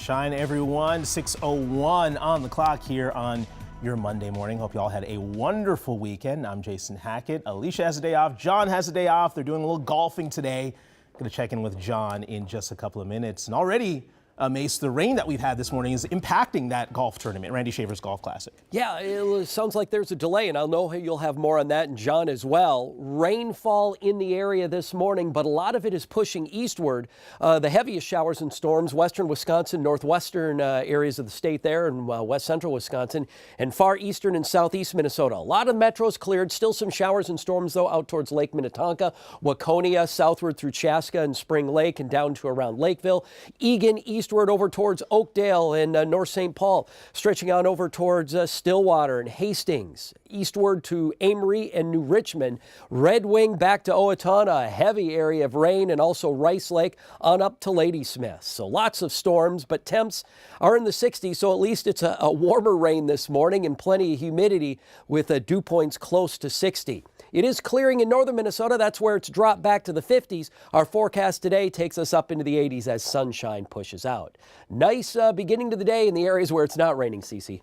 sunshine, everyone. 6:01 on the clock here on your Monday morning. Hope you all had a wonderful weekend. I'm Jason Hackett. Alicia has a day off. John has a day off. They're doing a little golfing today. Going to check in with John in just a couple of minutes. And already, Mace, the rain that we've had this morning is impacting that golf tournament, Randy Shaver's Golf Classic. Yeah, it sounds like there's a delay, and I'll know you'll have more on that, and John as well. Rainfall in the area this morning, but a lot of it is pushing eastward. The heaviest showers and storms, western Wisconsin, northwestern areas of the state there, and west central Wisconsin, and far eastern and southeast Minnesota. A lot of metros cleared. Still some showers and storms, though, out towards Lake Minnetonka, Waconia, southward through Chaska and Spring Lake, and down to around Lakeville. Egan, eastward over towards Oakdale and North St. Paul, stretching on over towards Stillwater and Hastings, eastward to Amory and New Richmond. Red Wing back to Owatonna, a heavy area of rain, and also Rice Lake on up to Ladysmith. So lots of storms, but temps are in the 60s, so at least it's a warmer rain this morning and plenty of humidity with dew points close to 60. It is clearing in northern Minnesota. That's where it's dropped back to the 50s. Our forecast today takes us up into the 80s as sunshine pushes out. Nice beginning to the day in the areas where it's not raining, Cece.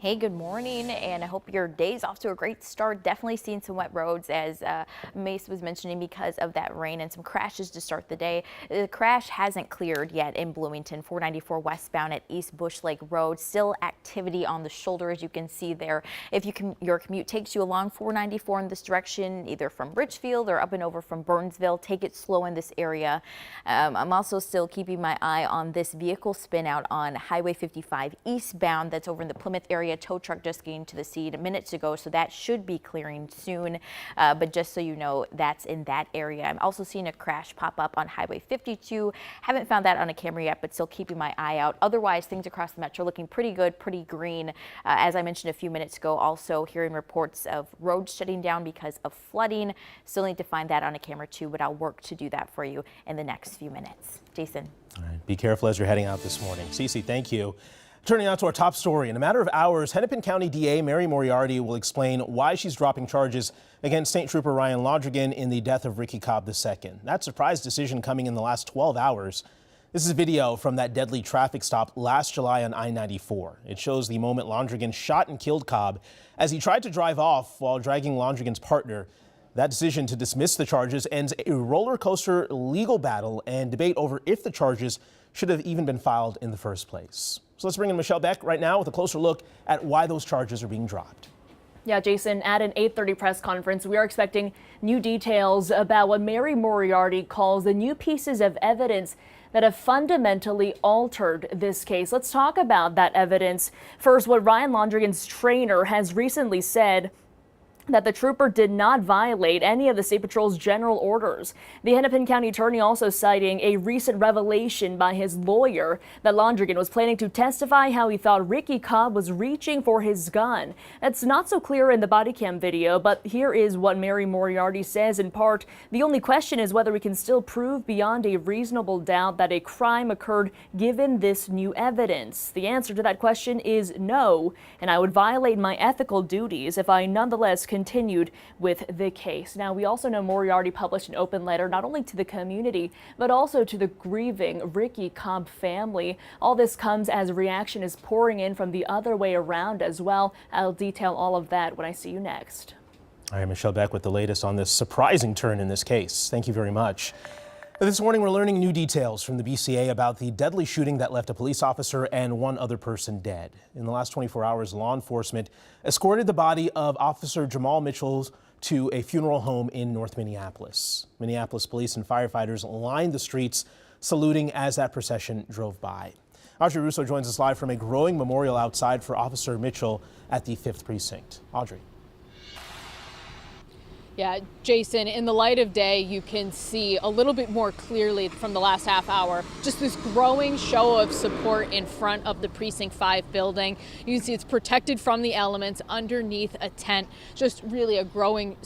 Hey, good morning, and I hope your day's off to a great start. Definitely seeing some wet roads, as Mace was mentioning, because of that rain and some crashes to start the day. The crash hasn't cleared yet in Bloomington, 494 westbound at East Bush Lake Road. Still activity on the shoulder, as you can see there. If your commute takes you along 494 in this direction, either from Richfield or up and over from Burnsville, take it slow in this area. I'm also still keeping my eye on this vehicle spin out on Highway 55 eastbound. That's over in the Plymouth area. Tow truck just getting to the scene minutes ago, so that should be clearing soon. But just so you know, that's in that area. I'm also seeing a crash pop up on Highway 52. Haven't found that on a camera yet, but still keeping my eye out. Otherwise, things across the metro looking pretty good, pretty green. As I mentioned a few minutes ago, also hearing reports of roads shutting down because of flooding. Still need to find that on a camera too, but I'll work to do that for you in the next few minutes. Jason. All right, be careful as you're heading out this morning. Cece, thank you. Turning out to our top story. In a matter of hours, Hennepin County DA Mary Moriarty will explain why she's dropping charges against State Trooper Ryan Londrigan in the death of Ricky Cobb II. That surprise decision coming in the last 12 hours. This is video from that deadly traffic stop last July on I-94. It shows the moment Londrigan shot and killed Cobb as he tried to drive off while dragging Londrigan's partner. That decision to dismiss the charges ends a roller coaster legal battle and debate over if the charges should have even been filed in the first place. So let's bring in Michelle Beck right now with a closer look at why those charges are being dropped. Yeah, Jason, at an 8:30 press conference, we are expecting new details about what Mary Moriarty calls the new pieces of evidence that have fundamentally altered this case. Let's talk about that evidence. First, what Ryan Londrigan's trainer has recently said, that the trooper did not violate any of the State Patrol's general orders. The Hennepin County attorney also citing a recent revelation by his lawyer that Londrigan was planning to testify how he thought Ricky Cobb was reaching for his gun. That's not so clear in the body cam video, but here is what Mary Moriarty says in part. The only question is whether we can still prove beyond a reasonable doubt that a crime occurred given this new evidence. The answer to that question is no, and I would violate my ethical duties if I nonetheless continued with the case. Now, we also know Moriarty published an open letter not only to the community, but also to the grieving Ricky Cobb family. All this comes as a reaction is pouring in from the other way around as well. I'll detail all of that when I see you next. All right, Michelle Beck with the latest on this surprising turn in this case. Thank you very much. This morning, we're learning new details from the BCA about the deadly shooting that left a police officer and one other person dead. In the last 24 hours, law enforcement escorted the body of Officer Jamal Mitchell to a funeral home in North Minneapolis. Minneapolis police and firefighters lined the streets, saluting as that procession drove by. Audrey Russo joins us live from a growing memorial outside for Officer Mitchell at the 5th Precinct. Audrey. Yeah, Jason, in the light of day, you can see a little bit more clearly from the last half hour, just this growing show of support in front of the Precinct 5 building. You can see it's protected from the elements underneath a tent, just really a growing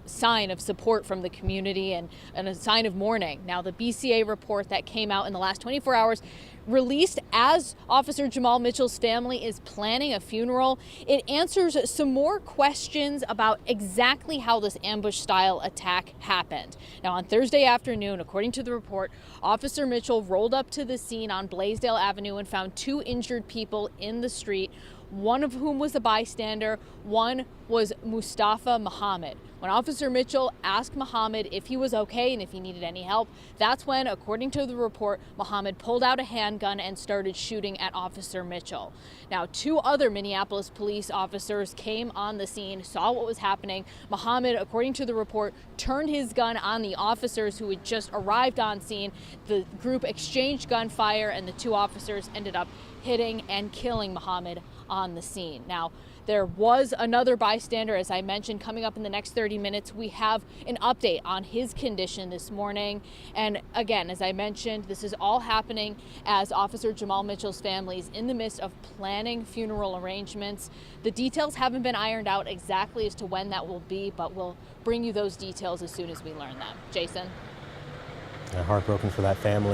sign of support from the community and a sign of mourning. Now, the BCA report that came out in the last 24 hours released as Officer Jamal Mitchell's family is planning a funeral. It answers some more questions about exactly how this ambush-style attack happened. Now, on Thursday afternoon, according to the report, Officer Mitchell rolled up to the scene on Blaisdell Avenue and found 2 injured people in the street, one of whom was a bystander, one was Mustafa Muhammad. When Officer Mitchell asked Muhammad if he was okay and if he needed any help, that's when, according to the report, Muhammad pulled out a handgun and started shooting at Officer Mitchell. Now, 2 other Minneapolis police officers came on the scene, saw what was happening. Muhammad, according to the report, turned his gun on the officers who had just arrived on scene. The group exchanged gunfire, and the 2 officers ended up hitting and killing Muhammad on the scene. Now, there was another bystander, as I mentioned. Coming up in the next 30 minutes, we have an update on his condition this morning. And again, as I mentioned, this is all happening as Officer Jamal Mitchell's family is in the midst of planning funeral arrangements. The details haven't been ironed out exactly as to when that will be, but we'll bring you those details as soon as we learn them. Jason? Heartbroken for that family.